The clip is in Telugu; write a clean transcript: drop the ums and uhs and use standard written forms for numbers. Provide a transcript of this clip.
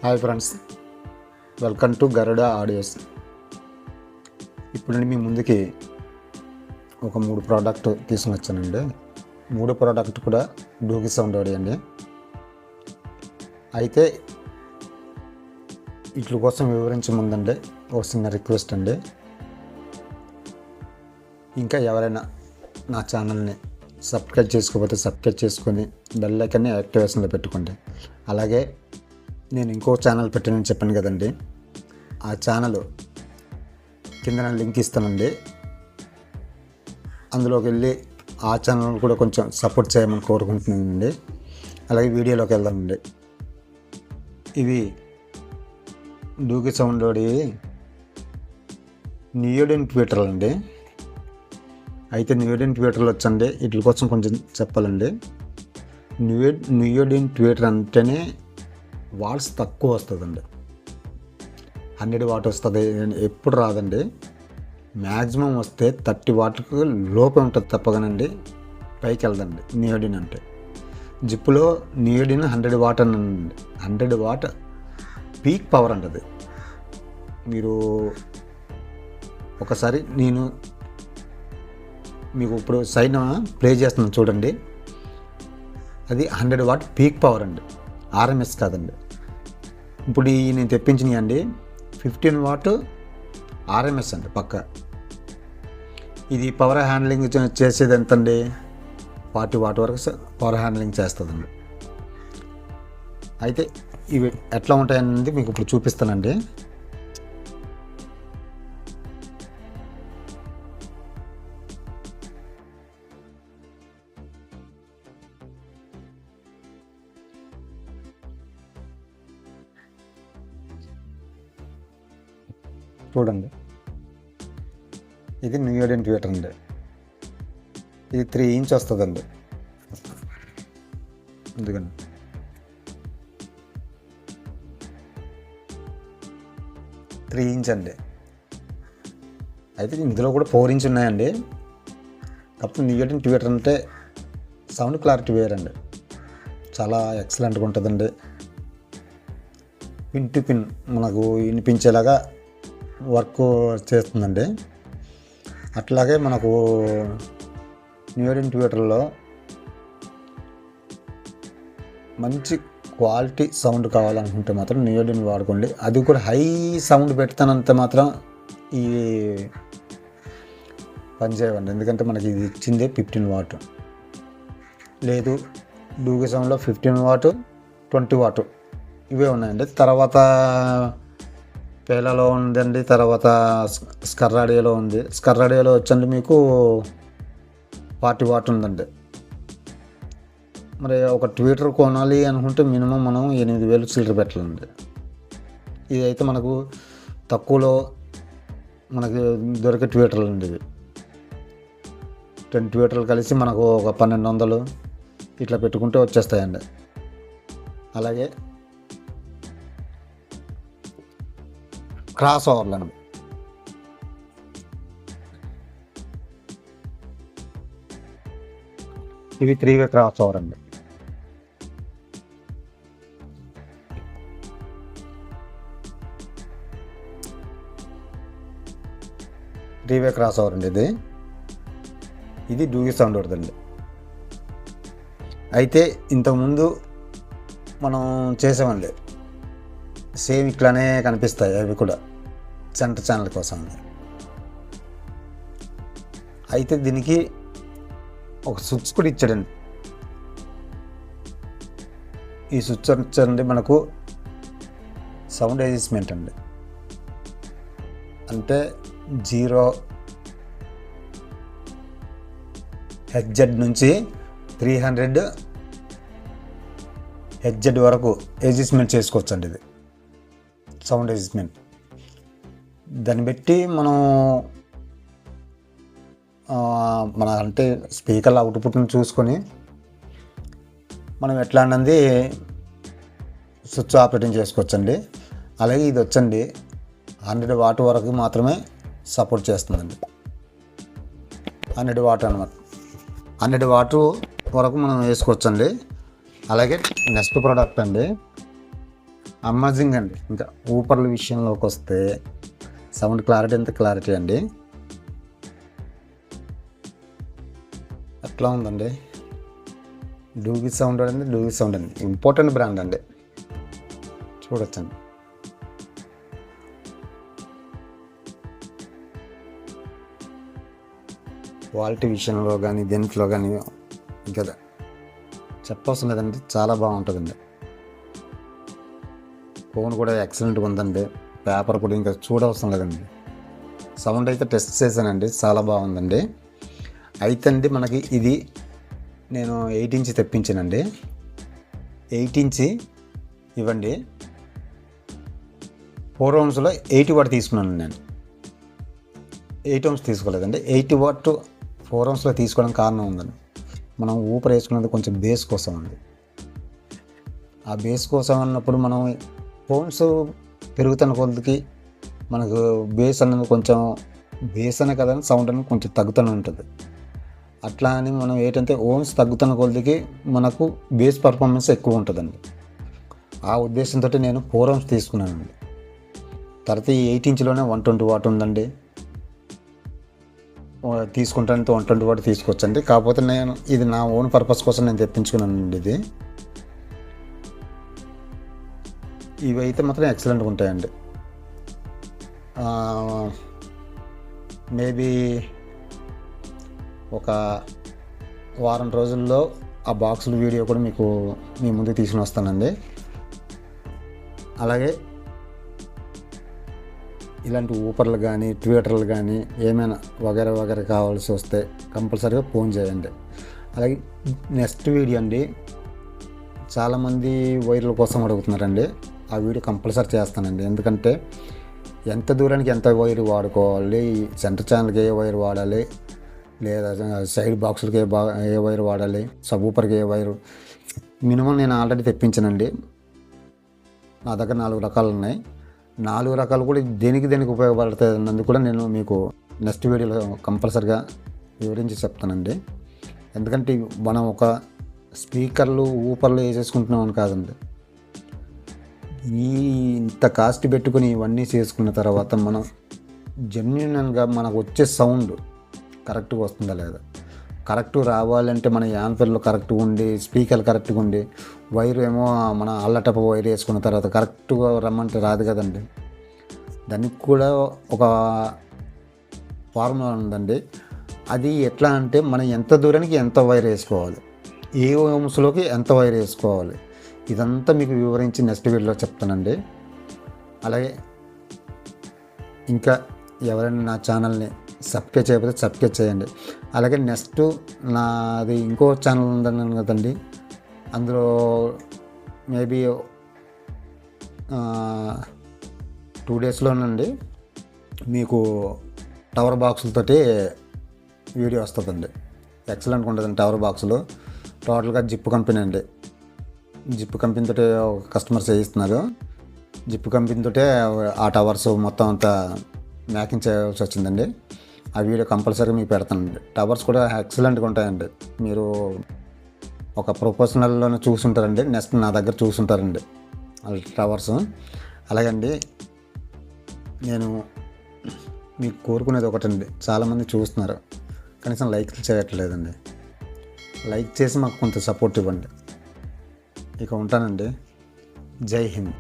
Hi friends, welcome to Garuda audios. ఇప్పుడు నేను మీ ముందుకి ఒక 3 ప్రోడక్ట్ తీసుకుని వచ్చానండి. 3 ప్రోడక్ట్ కూడా డూగి సౌండ్ ఆడియో అండి. అయితే వీటి కోసం వివరించే ముందండి ఒక చిన్న రిక్వెస్ట్ అండి. ఇంకా ఎవరైనా నా ఛానల్ని సబ్స్క్రైబ్ చేసుకోకపోతే సబ్స్క్రైబ్ చేసుకొని బెల్ ఐకాన్ని యాక్టివేషన్లో పెట్టుకోండి. అలాగే నేను ఇంకో ఛానల్ పెట్టానని చెప్పాను కదండి, ఆ ఛానల్ కింద నేను లింక్ ఇస్తానండి. అందులోకి వెళ్ళి ఆ ఛానల్ కూడా కొంచెం సపోర్ట్ చేయమని కోరుకుంటున్నానండి. అలాగే వీడియోలోకి వెళ్దామండి. ఇవి డూగి సౌండ్ నియోడిన్ ట్విట్టర్లు అండి. అయితే నియోడిన్ ట్విట్టర్లు వచ్చండి, వీటి కోసం కొంచెం చెప్పాలండి. నియోడిన్ ట్విట్టర్ అంటేనే వాట్స్ తక్కువ వస్తుందండి. 100 వాట్ వస్తుంది, ఎప్పుడు రాదండి. మ్యాక్సిమం వస్తే 30 వాట్లకు లోపే ఉంటుంది తప్పగానండి, పైకి వెళ్దండి. నియోడిన్ అంటే జిప్పులో నియోడిన్ 100 వాట్ అనండి. 100 వాట్ పీక్ పవర్ అంటది. మీరు ఒకసారి నేను మీకు ఇప్పుడు సైన్ ప్లే చేస్తున్నాను చూడండి. అది 100 వాట్ పీక్ పవర్ అండి, ఆర్ఎంఎస్ కాదండి. ఇప్పుడు ఈ నేను తెప్పించినవి అండి 15 వాట్ ఆర్ఎంఎస్ అండి పక్క. ఇది పవర్ హ్యాండ్లింగ్ చేసేది ఎంతండి, 40 వాట్ వరకు పవర్ హ్యాండ్లింగ్ చేస్తుందండి. అయితే ఇవి ఎట్లా ఉంటాయనేది మీకు ఇప్పుడు చూపిస్తానండి. చూడండి, ఇది నియోడిన్ ట్విట్టర్ అండి. ఇది 3 ఇంచ్ వస్తుందండి. ఎందుకండి 3 ఇంచ్ అండి. అయితే ఇందులో కూడా 4 ఇంచ్ ఉన్నాయండి. కాకపోతే నియోడిన్ ట్విట్టర్ అంటే సౌండ్ క్లారిటీ వేరండి, చాలా ఎక్సలెంట్గా ఉంటుందండి. పిన్ టు పిన్ మనకు వినిపించేలాగా వర్క్ చేస్తుందండి. అట్లాగే మనకు నియోడిన్ ట్విట్టర్లో మంచి క్వాలిటీ సౌండ్ కావాలనుకుంటే మాత్రం నియోడిన్ వాడుకోండి. అది కూడా హై సౌండ్ పెడతానంత మాత్రం ఈ పనిచేయవండి. ఎందుకంటే మనకి ఇది ఇచ్చిందే 15 వాట్. లేదు, డూగి సౌండ్లో 15 వాట్ 20 వాట్ ఇవే ఉన్నాయండి. తర్వాత పేలాలో ఉందండి, తర్వాత స్కర్రాడియోలో ఉంది. స్కర్రాడియోలో వచ్చండి మీకు 40 వాట్ ఉందండి. మరి ఒక ట్విట్టర్ కొనాలి అనుకుంటే మినిమం మనం 8,000 చిల్లర పెట్టాలండి. ఇదైతే మనకు తక్కువలో మనకి దొరికే ట్విట్టర్లు అండి. ఇవి 10 ట్విట్టర్లు కలిసి మనకు ఒక 1200 ఇట్లా పెట్టుకుంటే వచ్చేస్తాయండి. అలాగే క్రాస్ ఓవర్లు అండి. ఇవి 3-వే క్రాస్ ఓవర్ అండి. క్రాస్ ఓవర్ అండి. ఇది డూగి సౌండ్ వరదండి. అయితే ఇంతకుముందు మనం చేసామండి, సేమ్ ఇట్లానే కనిపిస్తాయి అవి కూడా సెంటర్ ఛానల్ కోసం. అయితే దీనికి ఒక స్విచ్ కూడా ఇచ్చాడండి. ఈ స్విచ్ వచ్చండి మనకు సౌండ్ అడ్జస్ట్మెంట్ అండి. అంటే 0 హెచ్జెడ్ నుంచి 300 హెచ్జెడ్ వరకు అడ్జస్ట్మెంట్ చేసుకోవచ్చండి. ఇది సౌండ్ అడ్జస్ట్మెంట్. దాన్ని బట్టి మనం మన అంటే స్పీకర్ల అవుట్పుట్ని చూసుకొని మనం ఎట్లా అన్నది స్విచ్ ఆపరేటింగ్ చేసుకోవచ్చండి. అలాగే ఇది వచ్చండి 100 వాట్ వరకు మాత్రమే సపోర్ట్ చేస్తుందండి. 100 వాట్ అన్నమాట. 100 వాట్ వరకు మనం వేసుకోవచ్చండి. అలాగే నెక్స్ట్ ప్రోడక్ట్ అండి, అమేజింగ్ అండి. ఇంకా ఊపర్ల విషయంలోకి వస్తే సౌండ్ క్లారిటీ ఎంత క్లారిటీ అండి, ఎట్లా ఉందండి. డూబీ సౌండ్ అండి, డూబీ సౌండ్ అండి, ఇంపార్టెంట్ బ్రాండ్ అండి, చూడొచ్చండి. క్వాలిటీ విషయంలో కానీ దేంట్లో కానీ ఇంకా చెప్పవలసిన లేదండి, చాలా బాగుంటుందండి. ఫోన్ కూడా ఎక్సలెంట్గా ఉందండి, పేపర్ కూడా ఇంకా చూడవసరం లేదండి. సౌండ్ అయితే టెస్ట్ చేశానండి, చాలా బాగుందండి. అయితే అండి మనకి ఇది నేను 8 ఇంచ్ తెప్పించానండి. 8 ఇంచ్ ఇవ్వండి, 4 ohmsలో 80 వాట్ తీసుకున్నాను నేను. 8 ohms తీసుకోలేదండి, 80 వాట్ 4 ohmsలో తీసుకోవడం కారణం ఉందండి. మనం ఊపర్ వేసుకున్నది కొంచెం బేస్ కోసం అండి. ఆ బేస్ కోసం అన్నప్పుడు మనం ఫోన్స్ పెరుగుతున్న కొద్దికి మనకు బేస్ అన్నది కొంచెం బేస్ అనే కదండి, సౌండ్ అనేది కొంచెం తగ్గుతూనే ఉంటుంది. అట్లా అని మనం ఏంటంటే ఓమ్స్ తగ్గుతున్న కొద్దికి మనకు బేస్ పర్ఫార్మెన్స్ ఎక్కువ ఉంటుందండి. ఆ ఉద్దేశంతో నేను 4 ohms తీసుకున్నానండి. తర్వాత ఈ 8 ఇంచ్లోనే 120 వాట్ ఉందండి, తీసుకుంటానంటే 120 వాట్ తీసుకోవచ్చండి. కాకపోతే నేను ఇది నా ఓన్ పర్పస్ కోసం నేను తెప్పించుకున్నానండి. ఇది ఇవి అయితే మాత్రం ఎక్సలెంట్గా ఉంటాయండి. మేబీ ఒక వారం రోజుల్లో ఆ బాక్సుల వీడియో కూడా మీకు మీ ముందు తీసుకుని వస్తానండి. అలాగే ఇలాంటి ఊపర్లు కానీ ట్విట్టర్లు కానీ ఏమైనా వగేర వగేర కావాల్సి వస్తే కంపల్సరీగా ఫోన్ చేయండి. అలాగే నెక్స్ట్ వీడియో అండి, చాలామంది వైర్ల కోసం అడుగుతున్నారండి. ఆ వీడియో కంపల్సరీ చేస్తానండి. ఎందుకంటే ఎంత దూరానికి ఎంత వైర్ వాడుకోవాలి, సెంటర్ ఛానల్కి ఏ వైర్ వాడాలి, లేదా సైడ్ బాక్సులకి ఏ వైర్ వాడాలి, సబ్ ఊపర్కి ఏ వైరు, మినిమం నేను ఆల్రెడీ తెప్పించానండి. నా దగ్గర 4 రకాలు ఉన్నాయి. 4 రకాలు కూడా దేనికి ఉపయోగపడుతుంది అన్నది కూడా నేను మీకు నెక్స్ట్ వీడియోలో కంపల్సరిగా వివరించి చెప్తానండి. ఎందుకంటే మనం ఒక స్పీకర్లు ఊపర్లు వేసేసుకుంటున్నామని కాదండి, ఇంత కాస్ట్ పెట్టుకుని ఇవన్నీ చేసుకున్న తర్వాత మనం జెన్యున్గా మనకు వచ్చే సౌండ్ కరెక్ట్గా వస్తుందా లేదా, కరెక్ట్ రావాలంటే మన యాంపర్లు కరెక్ట్గా ఉండి, స్పీకర్లు కరెక్ట్గా ఉండి, వైర్ ఏమో మన అల్లటప్ప వైర్ వేసుకున్న తర్వాత కరెక్ట్గా రమ్మంటే రాదు కదండి. దానికి కూడా ఒక ఫార్ములా ఉందండి. అది ఎట్లా అంటే మనం ఎంత దూరానికి ఎంత వైర్ వేసుకోవాలి, ఏ ఓమ్స్లోకి ఎంత వైర్ వేసుకోవాలి, ఇదంతా మీకు వివరించి నెక్స్ట్ వీడియోలో చెప్తానండి. అలాగే ఇంకా ఎవరైనా నా ఛానల్ని సబ్స్క్రైబ్ చేయకపోతే సబ్స్క్రైబ్ చేయండి. అలాగే నెక్స్ట్ నాది ఇంకో ఛానల్ ఉందన్నాను కదండి, అందులో మేబీ 2 డేస్లోనండి మీకు టవర్ బాక్సులతోటి వీడియో వస్తుందండి. ఎక్సలెంట్గా ఉంటుందండి టవర్ బాక్సులు. టోటల్గా జిప్ కంపెనీ అండి, జిప్ కంపెనీతో కస్టమర్స్ చేయిస్తున్నారు. జిప్ కంపెనీతో ఆ టవర్స్ మొత్తం అంతా మ్యాకింగ్ చేయాల్సి వచ్చిందండి. ఆ వీడియో కంపల్సరీగా మీకు పెడతానండి. టవర్స్ కూడా ఎక్సలెంట్గా ఉంటాయండి. మీరు ఒక ప్రొఫెషనల్లోనే చూసుంటారండి, నెక్స్ట్ నా దగ్గర చూసుంటారండి టవర్స్. అలాగే అండి నేను మీకు కోరుకునేది ఒకటండి, చాలామంది చూస్తున్నారు కనీసం లైక్ చేయట్లేదండి. లైక్ చేసి మాకు కొంత సపోర్ట్ ఇవ్వండి. ఇక ఉంటానండి. జై హింద్.